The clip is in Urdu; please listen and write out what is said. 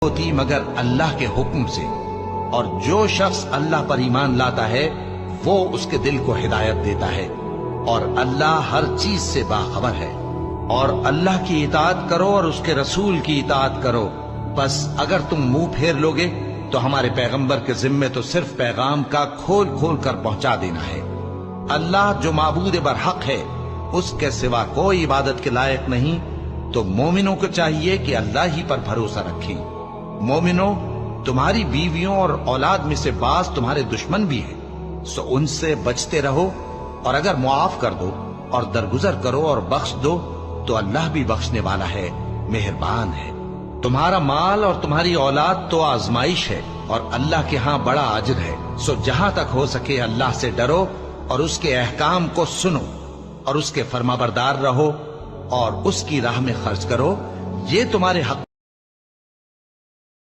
ہوتی مگر اللہ کے حکم سے، اور جو شخص اللہ پر ایمان لاتا ہے وہ اس کے دل کو ہدایت دیتا ہے، اور اللہ ہر چیز سے باخبر ہے۔ اور اللہ کی اطاعت کرو اور اس کے رسول کی اطاعت کرو، بس اگر تم منہ پھیر لوگے تو ہمارے پیغمبر کے ذمے تو صرف پیغام کا کھول کھول کر پہنچا دینا ہے۔ اللہ جو معبود برحق ہے، اس کے سوا کوئی عبادت کے لائق نہیں، تو مومنوں کو چاہیے کہ اللہ ہی پر بھروسہ رکھیں۔ مومنوں، تمہاری بیویوں اور اولاد میں سے بعض تمہارے دشمن بھی ہیں، سو ان سے بچتے رہو، اور اگر معاف کر دو اور درگزر کرو اور بخش دو تو اللہ بھی بخشنے والا ہے، مہربان ہے۔ تمہارا مال اور تمہاری اولاد تو آزمائش ہے، اور اللہ کے ہاں بڑا اجر ہے، سو جہاں تک ہو سکے اللہ سے ڈرو اور اس کے احکام کو سنو اور اس کے فرمانبردار رہو اور اس کی راہ میں خرچ کرو، یہ تمہارے حق